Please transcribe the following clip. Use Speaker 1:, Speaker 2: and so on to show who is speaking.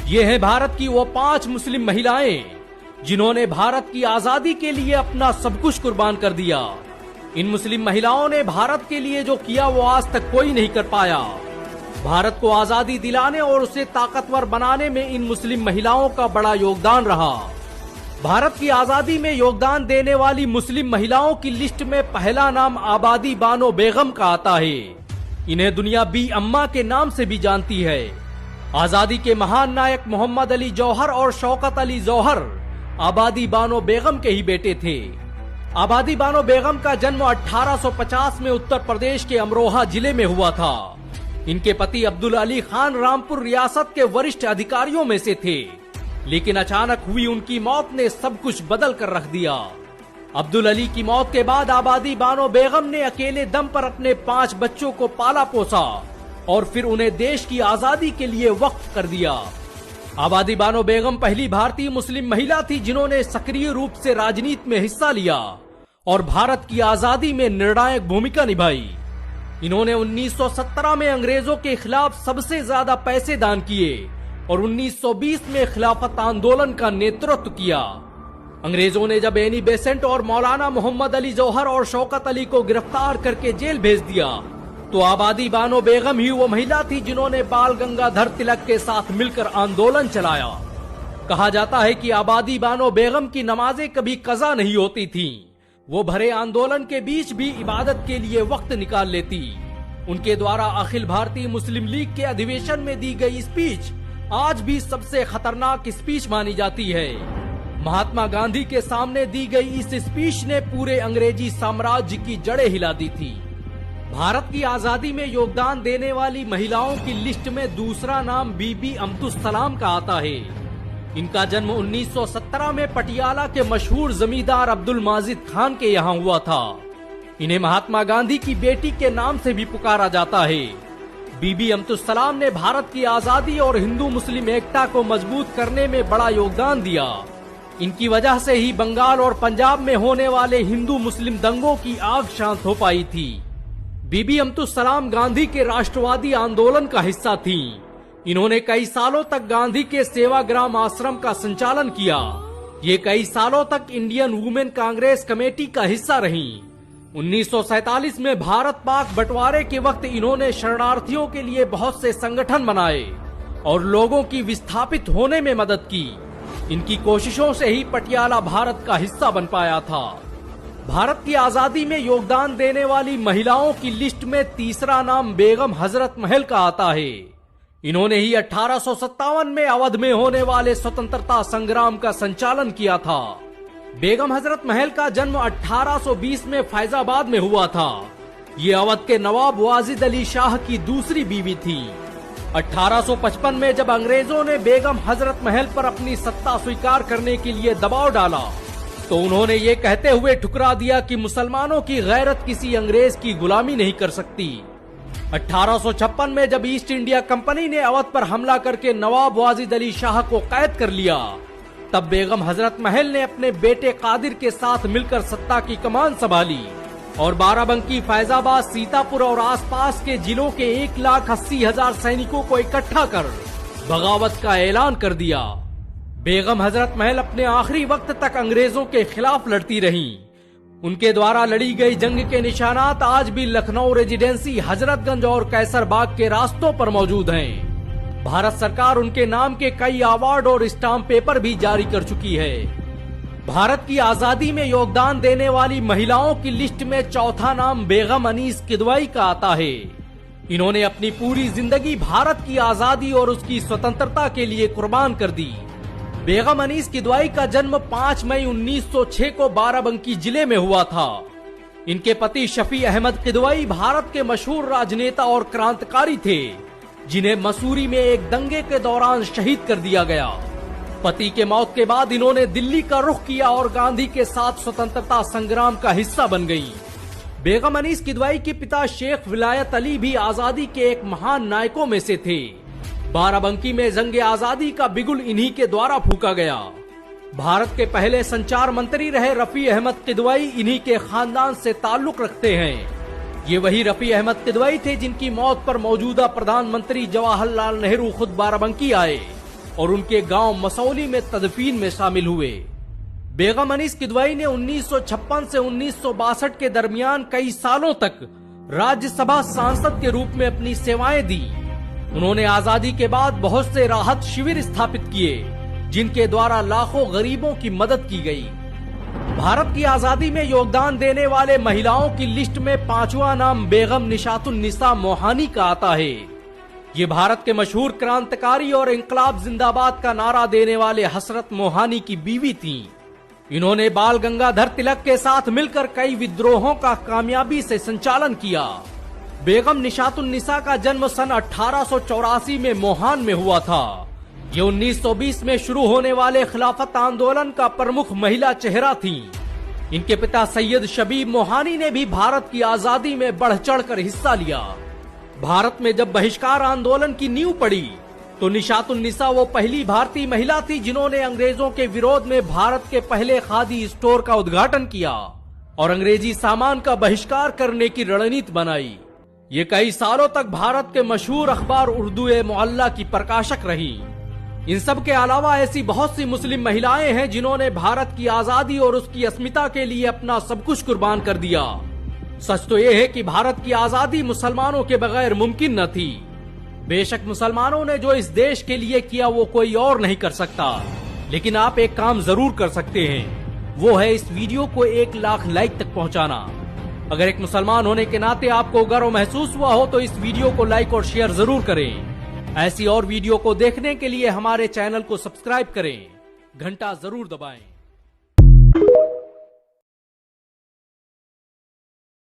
Speaker 1: ये है भारत की वो 5 मुस्लिम महिलाएं जिन्होंने भारत की आजादी के लिए अपना सब कुछ कुर्बान कर दिया। इन मुस्लिम महिलाओं ने भारत के लिए जो किया वो आज तक कोई नहीं कर पाया। भारत को आजादी दिलाने और उसे ताकतवर बनाने में इन मुस्लिम महिलाओं का बड़ा योगदान रहा। भारत की आजादी में योगदान देने वाली मुस्लिम महिलाओं की लिस्ट में पहला नाम आबादी बानो बेगम का आता है। इन्हें दुनिया बी अम्मा के नाम से भी जानती है। आजादी के महान नायक मोहम्मद अली जौहर और शौकत अली जौहर आबादी बानो बेगम के ही बेटे थे। आबादी बानो बेगम का जन्म 1850 में उत्तर प्रदेश के अमरोहा जिले में हुआ था। इनके पति अब्दुल अली खान रामपुर रियासत के वरिष्ठ अधिकारियों में से थे, लेकिन अचानक हुई उनकी मौत ने सब कुछ बदल कर रख दिया। अब्दुल अली की मौत के बाद आबादी बानो बेगम ने अकेले दम पर अपने 5 बच्चों को पाला पोसा और फिर उन्हें देश की आजादी के लिए वक्फ कर दिया। आबादी बानो बेगम पहली भारतीय मुस्लिम महिला थी जिन्होंने सक्रिय रूप से राजनीति में हिस्सा लिया और भारत की आजादी में निर्णायक भूमिका निभाई। इन्होंने 1917 में अंग्रेजों के खिलाफ सबसे ज्यादा पैसे दान किए और 1920 में खिलाफत आंदोलन का नेतृत्व किया। अंग्रेजों ने जब एनी बेसेंट और मौलाना मोहम्मद अली जौहर और शौकत अली को गिरफ्तार करके जेल भेज दिया तो आबादी बानो बेगम ही वो महिला थी जिन्होंने बाल गंगाधर तिलक के साथ मिलकर आंदोलन चलाया। कहा जाता है कि आबादी बानो बेगम की नमाजें कभी कज़ा नहीं होती थीं। वो भरे आंदोलन के बीच भी इबादत के लिए वक्त निकाल लेती। उनके द्वारा अखिल भारतीय मुस्लिम लीग के अधिवेशन में दी गई स्पीच आज भी सबसे खतरनाक स्पीच मानी जाती है। महात्मा गांधी के सामने दी गई इस स्पीच ने पूरे अंग्रेजी साम्राज्य की जड़ें हिला दी थी। भारत की आजादी में योगदान देने वाली महिलाओं की लिस्ट में दूसरा नाम बीबी अम्तुस सलाम का आता है। इनका जन्म 1917 में पटियाला के मशहूर जमींदार अब्दुल माजिद खान के यहाँ हुआ था। इन्हें महात्मा गांधी की बेटी के नाम से भी पुकारा जाता है। बीबी अम्तुस सलाम ने भारत की आजादी और हिंदू मुस्लिम एकता को मजबूत करने में बड़ा योगदान दिया। इनकी वजह से ही बंगाल और पंजाब में होने वाले हिंदू मुस्लिम दंगों की आग शांत हो पाई थी। बीबी अम्तुस सलाम गांधी के राष्ट्रवादी आंदोलन का हिस्सा थीं। इन्होंने कई सालों तक गांधी के सेवाग्राम आश्रम का संचालन किया। ये कई सालों तक इंडियन वुमेन कांग्रेस कमेटी का हिस्सा रहीं। 1947 में भारत पाक बंटवारे के वक्त इन्होंने शरणार्थियों के लिए बहुत से संगठन बनाए और लोगों की विस्थापित होने में मदद की। इनकी कोशिशों से ही पटियाला भारत का हिस्सा बन पाया था। भारत की आजादी में योगदान देने वाली महिलाओं की लिस्ट में तीसरा नाम बेगम हजरत महल का आता है। इन्होंने ही 1857 में अवध में होने वाले स्वतंत्रता संग्राम का संचालन किया था। बेगम हजरत महल का जन्म 1820 में फैजाबाद में हुआ था। ये अवध के नवाब वाजिद अली शाह की दूसरी बीवी थी। 1855 में जब अंग्रेजों ने बेगम हजरत महल पर अपनी सत्ता स्वीकार करने के लिए दबाव डाला तो उन्होंने ये कहते हुए ठुकरा दिया कि मुसलमानों की गैरत किसी अंग्रेज की गुलामी नहीं कर सकती। 1856 में जब ईस्ट इंडिया कंपनी ने अवध पर हमला करके नवाब वाजिद अली शाह को कैद कर लिया तब बेगम हजरत महल ने अपने बेटे कादिर के साथ मिलकर सत्ता की कमान संभाली और बाराबंकी, फैजाबाद, सीतापुर और आसपास के जिलों के 1,80,000 सैनिकों को इकट्ठा कर बगावत का ऐलान कर दिया। बेगम हजरत महल अपने आखिरी वक्त तक अंग्रेजों के खिलाफ लड़ती रहीं। उनके द्वारा लड़ी गई जंग के निशानात आज भी लखनऊ रेजिडेंसी, हजरतगंज और कैसरबाग के रास्तों पर मौजूद हैं। भारत सरकार उनके नाम के कई अवार्ड और स्टाम्प पेपर भी जारी कर चुकी है। भारत की आजादी में योगदान देने वाली महिलाओं की लिस्ट में चौथा नाम बेगम अनीस किदवाई का आता है। इन्होंने अपनी पूरी जिंदगी भारत की आजादी और उसकी स्वतंत्रता के लिए कुर्बान कर दी। बेगम अनीस किदवाई का जन्म 5 मई 1906 को बाराबंकी जिले में हुआ था। इनके पति शफी अहमद किदवाई भारत के मशहूर राजनेता और क्रांतिकारी थे जिन्हें मसूरी में एक दंगे के दौरान शहीद कर दिया गया। पति के मौत के बाद इन्होंने दिल्ली का रुख किया और गांधी के साथ स्वतंत्रता संग्राम का हिस्सा बन गई। बेगम अनीस किदवाई के पिता शेख विलायत अली भी आजादी के एक महान नायकों में से थे। बाराबंकी में जंग आजादी का बिगुल इन्हीं के द्वारा फूका गया। भारत के पहले संचार मंत्री रहे रफी अहमद किदवाई इन्हीं के खानदान से ताल्लुक रखते हैं। ये वही रफी अहमद किदवाई थे जिनकी मौत पर मौजूदा प्रधानमंत्री जवाहरलाल नेहरू खुद बाराबंकी आए। और उनके गांव मसौली में तदफीन में शामिल हुए। बेगम अनीस किदवई ने 1956 से 1962 के दरमियान कई सालों तक राज्यसभा सांसद के रूप में अपनी सेवाएं दी। उन्होंने आजादी के बाद बहुत से राहत शिविर स्थापित किए, जिनके द्वारा लाखों गरीबों की मदद की गई। भारत की आजादी में योगदान देने वाले महिलाओं की लिस्ट में 5वां नाम बेगम निशातुन्निसा मोहानी का आता है। ये भारत के मशहूर क्रांतिकारी और इंकलाब जिंदाबाद का नारा देने वाले हसरत मोहानी की बीवी थीं। इन्होंने बाल गंगाधर तिलक के साथ मिलकर कई विद्रोहों का कामयाबी से संचालन किया। बेगम निशातुन्निसा का जन्म सन 1884 में मोहान में हुआ था। ये 1920 में शुरू होने वाले खिलाफत आंदोलन का प्रमुख महिला चेहरा थीं। इनके पिता सैयद शबीब मोहानी ने भी भारत की आजादी में बढ़ चढ़कर हिस्सा लिया। भारत में जब बहिष्कार आंदोलन की नींव पड़ी तो निशातुन्निसा वो पहली भारतीय महिला थी जिन्होंने अंग्रेजों के विरोध में भारत के पहले खादी स्टोर का उद्घाटन किया और अंग्रेजी सामान का बहिष्कार करने की रणनीति बनाई। ये कई सालों तक भारत के मशहूर अखबार उर्दू-ए-मुअल्ला की प्रकाशक रही। इन सब के अलावा ऐसी बहुत सी मुस्लिम महिलाएं हैं जिन्होंने भारत की आजादी और उसकी अस्मिता के लिए अपना सब कुछ कुर्बान कर दिया। सच तो यह है कि भारत की आजादी मुसलमानों के बगैर मुमकिन न थी। बेशक मुसलमानों ने जो इस देश के लिए किया वो कोई और नहीं कर सकता, लेकिन आप एक काम जरूर कर सकते हैं, वो है इस वीडियो को 1 लाख लाइक तक पहुंचाना। अगर एक मुसलमान होने के नाते आपको गर्व महसूस हुआ हो तो इस वीडियो को लाइक और शेयर जरूर करें। ऐसी और वीडियो को देखने के लिए हमारे चैनल को सब्सक्राइब करें, घंटा जरूर दबाएं।